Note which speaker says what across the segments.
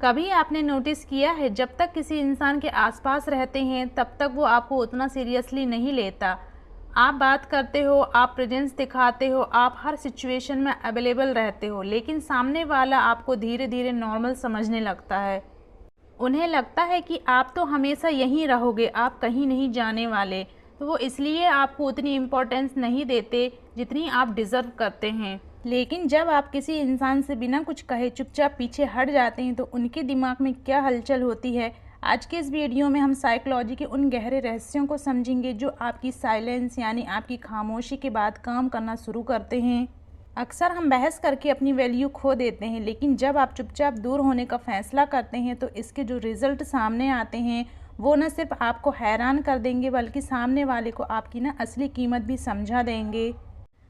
Speaker 1: कभी आपने नोटिस किया है, जब तक किसी इंसान के आसपास रहते हैं तब तक वो आपको उतना सीरियसली नहीं लेता। आप बात करते हो, आप प्रेजेंस दिखाते हो, आप हर सिचुएशन में अवेलेबल रहते हो, लेकिन सामने वाला आपको धीरे धीरे नॉर्मल समझने लगता है। उन्हें लगता है कि आप तो हमेशा यहीं रहोगे, आप कहीं नहीं जाने वाले। तो वो इसलिए आपको उतनी इम्पोर्टेंस नहीं देते जितनी आप डिज़र्व करते हैं। लेकिन जब आप किसी इंसान से बिना कुछ कहे चुपचाप पीछे हट जाते हैं तो उनके दिमाग में क्या हलचल होती है। आज के इस वीडियो में हम साइकोलॉजी के उन गहरे रहस्यों को समझेंगे जो आपकी साइलेंस यानी आपकी खामोशी के बाद काम करना शुरू करते हैं। अक्सर हम बहस करके अपनी वैल्यू खो देते हैं, लेकिन जब आप चुपचाप दूर होने का फैसला करते हैं तो इसके जो रिज़ल्ट सामने आते हैं वो न सिर्फ आपको हैरान कर देंगे बल्कि सामने वाले को आपकी ना असली कीमत भी समझा देंगे।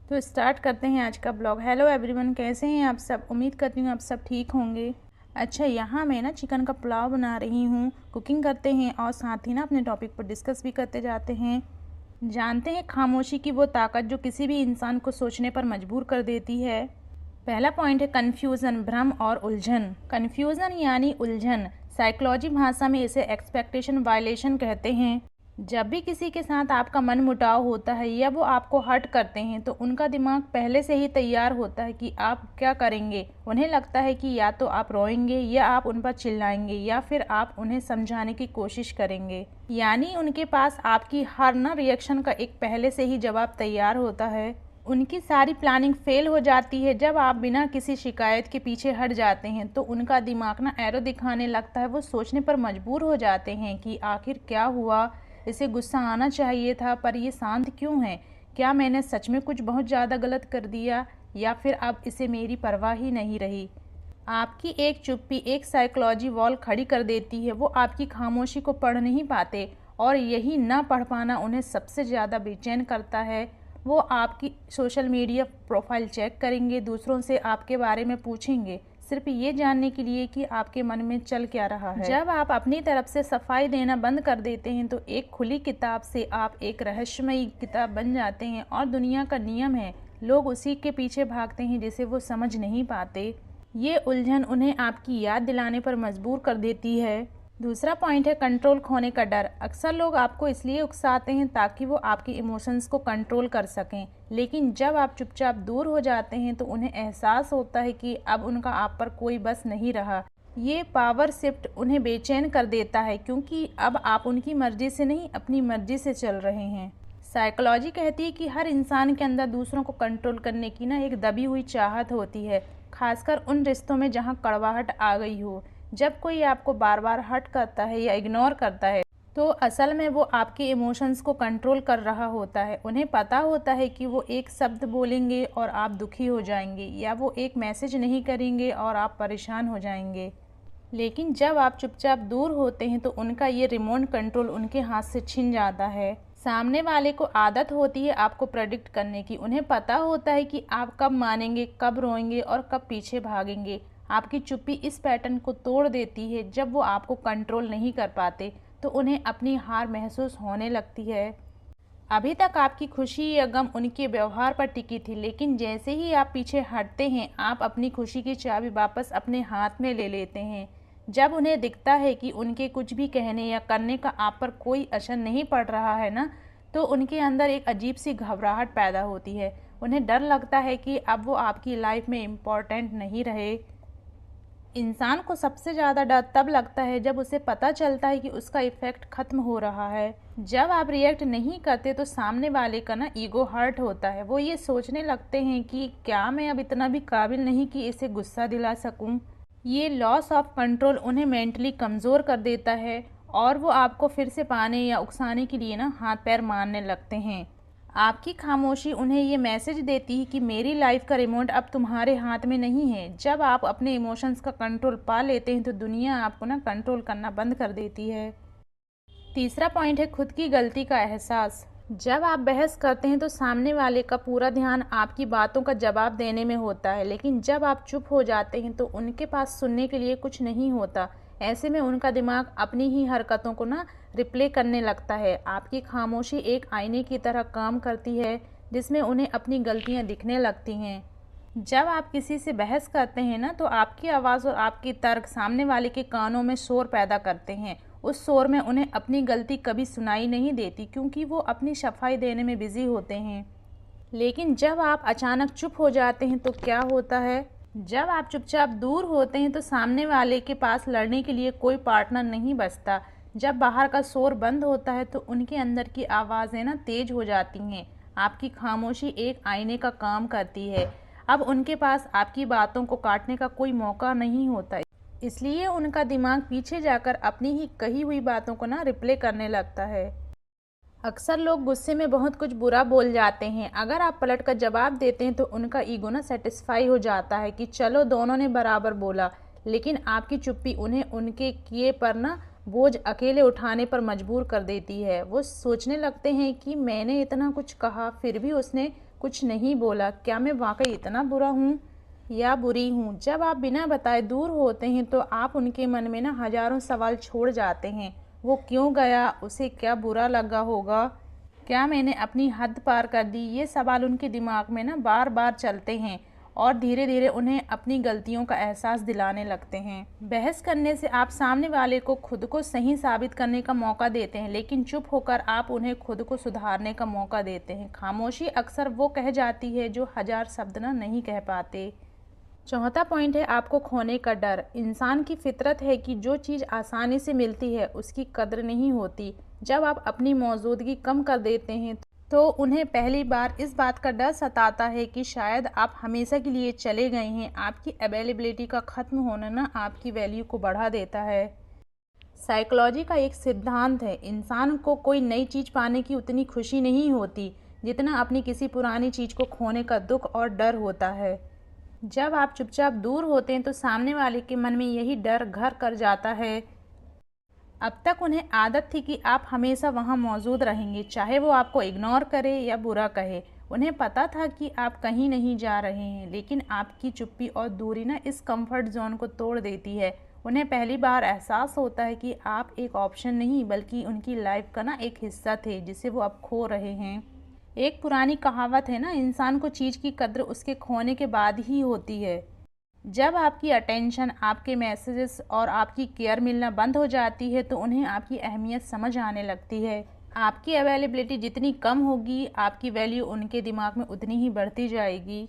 Speaker 1: तो स्टार्ट करते हैं आज का ब्लॉग। हेलो एवरीवन, कैसे हैं आप सब? उम्मीद करती हूँ आप सब ठीक होंगे। अच्छा, यहाँ मैं ना चिकन का पुलाव बना रही हूँ। कुकिंग करते हैं और साथ ही ना अपने टॉपिक पर डिस्कस भी करते जाते हैं। जानते हैं खामोशी की वो ताकत जो किसी भी इंसान को सोचने पर मजबूर कर देती है। पहला पॉइंट है कन्फ्यूज़न, भ्रम और उलझन। कन्फ्यूज़न यानी उलझन। साइकोलॉजी भाषा में इसे एक्सपेक्टेशन वायलेशन कहते हैं। जब भी किसी के साथ आपका मन मुटाव होता है या वो आपको हर्ट करते हैं तो उनका दिमाग पहले से ही तैयार होता है कि आप क्या करेंगे। उन्हें लगता है कि या तो आप रोएंगे या आप उन पर चिल्लाएंगे या फिर आप उन्हें समझाने की कोशिश करेंगे। यानी उनके पास आपकी हर ना रिएक्शन का एक पहले से ही जवाब तैयार होता है। उनकी सारी प्लानिंग फेल हो जाती है जब आप बिना किसी शिकायत के पीछे हट जाते हैं तो उनका दिमाग ना एरो दिखाने लगता है। वो सोचने पर मजबूर हो जाते हैं कि आखिर क्या हुआ, इसे गुस्सा आना चाहिए था पर ये शांत क्यों है, क्या मैंने सच में कुछ बहुत ज़्यादा गलत कर दिया या फिर अब इसे मेरी परवाह ही नहीं रही। आपकी एक चुप्पी एक साइकोलॉजी वॉल खड़ी कर देती है। वो आपकी खामोशी को पढ़ नहीं पाते और यही ना पढ़ पाना उन्हें सबसे ज़्यादा बेचैन करता है। वो आपकी सोशल मीडिया प्रोफाइल चेक करेंगे, दूसरों से आपके बारे में पूछेंगे, सिर्फ ये जानने के लिए कि आपके मन में चल क्या रहा है। जब आप अपनी तरफ से सफाई देना बंद कर देते हैं तो एक खुली किताब से आप एक रहस्यमयी किताब बन जाते हैं और दुनिया का नियम है, लोग उसी के पीछे भागते हैं जिसे वो समझ नहीं पाते। ये उलझन उन्हें आपकी याद दिलाने पर मजबूर कर देती है। दूसरा पॉइंट है कंट्रोल खोने का डर। अक्सर लोग आपको इसलिए उकसाते हैं ताकि वो आपके इमोशंस को कंट्रोल कर सकें, लेकिन जब आप चुपचाप दूर हो जाते हैं तो उन्हें एहसास होता है कि अब उनका आप पर कोई बस नहीं रहा। ये पावर शिफ्ट उन्हें बेचैन कर देता है क्योंकि अब आप उनकी मर्जी से नहीं अपनी मर्जी से चल रहे हैं। साइकोलॉजी कहती है कि हर इंसान के अंदर दूसरों को कंट्रोल करने की ना एक दबी हुई चाहत होती है, खासकर उन रिश्तों में जहाँ कड़वाहट आ गई हो। जब कोई आपको बार बार हर्ट करता है या इग्नोर करता है तो असल में वो आपके इमोशंस को कंट्रोल कर रहा होता है। उन्हें पता होता है कि वो एक शब्द बोलेंगे और आप दुखी हो जाएंगे या वो एक मैसेज नहीं करेंगे और आप परेशान हो जाएंगे। लेकिन जब आप चुपचाप दूर होते हैं तो उनका ये रिमोट कंट्रोल उनके हाथ से छिन जाता है। सामने वाले को आदत होती है आपको प्रेडिक्ट करने की। उन्हें पता होता है कि आप कब मानेंगे, कब रोएंगे और कब पीछे भागेंगे। आपकी चुप्पी इस पैटर्न को तोड़ देती है। जब वो आपको कंट्रोल नहीं कर पाते तो उन्हें अपनी हार महसूस होने लगती है। अभी तक आपकी खुशी या गम उनके व्यवहार पर टिकी थी, लेकिन जैसे ही आप पीछे हटते हैं आप अपनी खुशी की चाबी वापस अपने हाथ में ले लेते हैं। जब उन्हें दिखता है कि उनके कुछ भी कहने या करने का आप पर कोई असर नहीं पड़ रहा है ना, तो उनके अंदर एक अजीब सी घबराहट पैदा होती है। उन्हें डर लगता है कि अब वो आपकी लाइफ में इम्पोर्टेंट नहीं रहे। इंसान को सबसे ज़्यादा डर तब लगता है जब उसे पता चलता है कि उसका इफ़ेक्ट ख़त्म हो रहा है। जब आप रिएक्ट नहीं करते तो सामने वाले का ना ईगो हर्ट होता है। वो ये सोचने लगते हैं कि क्या मैं अब इतना भी काबिल नहीं कि इसे गुस्सा दिला सकूं। ये लॉस ऑफ कंट्रोल उन्हें मेंटली कमज़ोर कर देता है और वो आपको फिर से पाने या उकसाने के लिए ना हाथ पैर मारने लगते हैं। आपकी खामोशी उन्हें ये मैसेज देती है कि मेरी लाइफ का रिमोट अब तुम्हारे हाथ में नहीं है। जब आप अपने इमोशंस का कंट्रोल पा लेते हैं तो दुनिया आपको ना कंट्रोल करना बंद कर देती है। तीसरा पॉइंट है खुद की गलती का एहसास। जब आप बहस करते हैं तो सामने वाले का पूरा ध्यान आपकी बातों का जवाब देने में होता है, लेकिन जब आप चुप हो जाते हैं तो उनके पास सुनने के लिए कुछ नहीं होता। ऐसे में उनका दिमाग अपनी ही हरकतों को ना रिप्ले करने लगता है। आपकी खामोशी एक आईने की तरह काम करती है जिसमें उन्हें अपनी गलतियां दिखने लगती हैं। जब आप किसी से बहस करते हैं ना, तो आपकी आवाज़ और आपके तर्क सामने वाले के कानों में शोर पैदा करते हैं। उस शोर में उन्हें अपनी गलती कभी सुनाई नहीं देती, क्योंकि वो अपनी सफाई देने में बिजी होते हैं। लेकिन जब आप अचानक चुप हो जाते हैं तो क्या होता है? जब आप चुपचाप दूर होते हैं तो सामने वाले के पास लड़ने के लिए कोई पार्टनर नहीं बचता। जब बाहर का शोर बंद होता है तो उनके अंदर की आवाज़ें ना तेज हो जाती हैं। आपकी खामोशी एक आईने का काम करती है। अब उनके पास आपकी बातों को काटने का कोई मौका नहीं होता, इसलिए उनका दिमाग पीछे जाकर अपनी ही कही हुई बातों को ना रिप्ले करने लगता है। अक्सर लोग गुस्से में बहुत कुछ बुरा बोल जाते हैं। अगर आप पलट कर जवाब देते हैं तो उनका ईगो ना सेटिस्फाई हो जाता है कि चलो दोनों ने बराबर बोला। लेकिन आपकी चुप्पी उन्हें उनके किए पर ना बोझ अकेले उठाने पर मजबूर कर देती है। वो सोचने लगते हैं कि मैंने इतना कुछ कहा फिर भी उसने कुछ नहीं बोला, क्या मैं वाकई इतना बुरा हूँ या बुरी हूँ? जब आप बिना बताए दूर होते हैं तो आप उनके मन में ना हजारों सवाल छोड़ जाते हैं। वो क्यों गया? उसे क्या बुरा लगा होगा? क्या मैंने अपनी हद पार कर दी? ये सवाल उनके दिमाग में ना बार बार चलते हैं और धीरे धीरे उन्हें अपनी गलतियों का एहसास दिलाने लगते हैं। बहस करने से आप सामने वाले को खुद को सही साबित करने का मौका देते हैं, लेकिन चुप होकर आप उन्हें खुद को सुधारने का मौका देते हैं। खामोशी अक्सर वो कह जाती है जो हजार शब्द ना नहीं कह पाते। चौथा पॉइंट है आपको खोने का डर। इंसान की फितरत है कि जो चीज़ आसानी से मिलती है उसकी कद्र नहीं होती। जब आप अपनी मौजूदगी कम कर देते हैं तो उन्हें पहली बार इस बात का डर सताता है कि शायद आप हमेशा के लिए चले गए हैं। आपकी अवेलेबिलिटी का ख़त्म होना ना आपकी वैल्यू को बढ़ा देता है। साइकोलॉजी का एक सिद्धांत है, इंसान को कोई नई चीज़ पाने की उतनी खुशी नहीं होती जितना अपनी किसी पुरानी चीज़ को खोने का दुख और डर होता है। जब आप चुपचाप दूर होते हैं तो सामने वाले के मन में यही डर घर कर जाता है। अब तक उन्हें आदत थी कि आप हमेशा वहां मौजूद रहेंगे, चाहे वो आपको इग्नोर करे या बुरा कहे। उन्हें पता था कि आप कहीं नहीं जा रहे हैं, लेकिन आपकी चुप्पी और दूरी ना इस कंफर्ट जोन को तोड़ देती है। उन्हें पहली बार एहसास होता है कि आप एक ऑप्शन नहीं बल्कि उनकी लाइफ का ना एक हिस्सा थे जिसे वो अब खो रहे हैं। एक पुरानी कहावत है ना, इंसान को चीज़ की कद्र उसके खोने के बाद ही होती है। जब आपकी अटेंशन, आपके मैसेजेस और आपकी केयर मिलना बंद हो जाती है तो उन्हें आपकी अहमियत समझ आने लगती है। आपकी अवेलेबिलिटी जितनी कम होगी आपकी वैल्यू उनके दिमाग में उतनी ही बढ़ती जाएगी।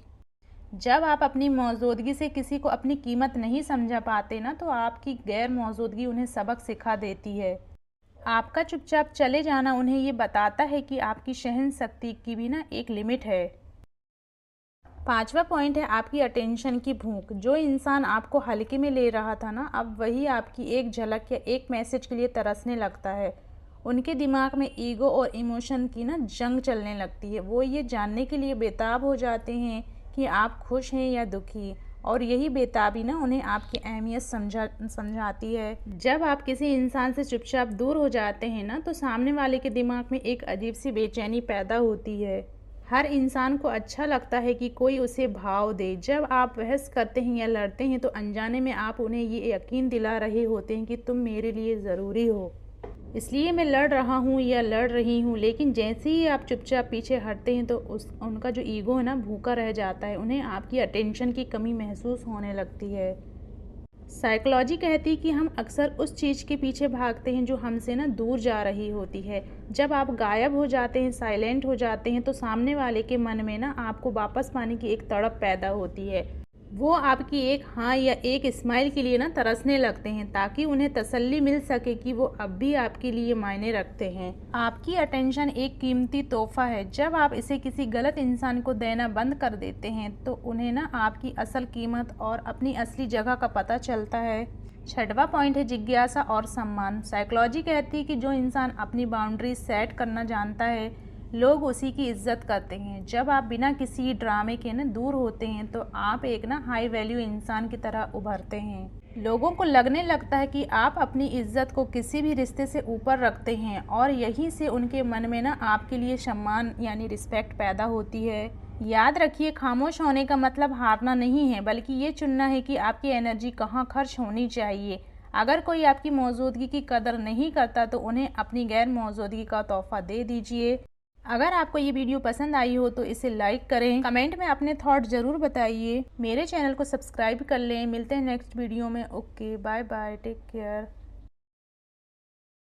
Speaker 1: जब आप अपनी मौजूदगी से किसी को अपनी कीमत नहीं समझा पाते ना, तो आपकी गैर मौजूदगी उन्हें सबक सिखा देती है। आपका चुपचाप चले जाना उन्हें ये बताता है कि आपकी सहन शक्ति की भी ना एक लिमिट है। पांचवा पॉइंट है आपकी अटेंशन की भूख। जो इंसान आपको हल्के में ले रहा था ना, अब वही आपकी एक झलक या एक मैसेज के लिए तरसने लगता है। उनके दिमाग में ईगो और इमोशन की ना जंग चलने लगती है। वो ये जानने के लिए बेताब हो जाते हैं कि आप खुश हैं या दुखी, और यही बेताबी ना उन्हें आपकी अहमियत समझाती है। जब आप किसी इंसान से चुपचाप दूर हो जाते हैं ना, तो सामने वाले के दिमाग में एक अजीब सी बेचैनी पैदा होती है। हर इंसान को अच्छा लगता है कि कोई उसे भाव दे। जब आप बहस करते हैं या लड़ते हैं तो अनजाने में आप उन्हें ये यकीन दिला रहे होते हैं कि तुम मेरे लिए ज़रूरी हो, इसलिए मैं लड़ रहा हूँ या लड़ रही हूँ। लेकिन जैसे ही आप चुपचाप पीछे हटते हैं तो उनका जो ईगो है ना भूखा रह जाता है। उन्हें आपकी अटेंशन की कमी महसूस होने लगती है। साइकोलॉजी कहती है कि हम अक्सर उस चीज़ के पीछे भागते हैं जो हमसे ना दूर जा रही होती है। जब आप गायब हो जाते हैं, साइलेंट हो जाते हैं, तो सामने वाले के मन में ना आपको वापस पाने की एक तड़प पैदा होती है। वो आपकी एक हाँ या एक स्माइल के लिए ना तरसने लगते हैं, ताकि उन्हें तसल्ली मिल सके कि वो अब भी आपके लिए मायने रखते हैं। आपकी अटेंशन एक कीमती तोहफा है। जब आप इसे किसी गलत इंसान को देना बंद कर देते हैं तो उन्हें ना आपकी असल कीमत और अपनी असली जगह का पता चलता है। छठवां पॉइंट है जिज्ञासा और सम्मान। साइकोलॉजी कहती है कि जो इंसान अपनी बाउंड्री सेट करना जानता है, लोग उसी की इज्जत करते हैं। जब आप बिना किसी ड्रामे के ना दूर होते हैं तो आप एक ना हाई वैल्यू इंसान की तरह उभरते हैं। लोगों को लगने लगता है कि आप अपनी इज्जत को किसी भी रिश्ते से ऊपर रखते हैं, और यहीं से उनके मन में ना आपके लिए सम्मान यानी रिस्पेक्ट पैदा होती है। याद रखिए, खामोश होने का मतलब हारना नहीं है, बल्कि ये चुनना है कि आपकी एनर्जी कहाँ खर्च होनी चाहिए। अगर कोई आपकी मौजूदगी की कदर नहीं करता तो उन्हें अपनी गैर मौजूदगी का तोहफा दे दीजिए। अगर आपको ये वीडियो पसंद आई हो तो इसे लाइक करें, कमेंट में अपने थॉट ज़रूर बताइए, मेरे चैनल को सब्सक्राइब कर लें। मिलते हैं नेक्स्ट वीडियो में। Okay, bye bye, take care.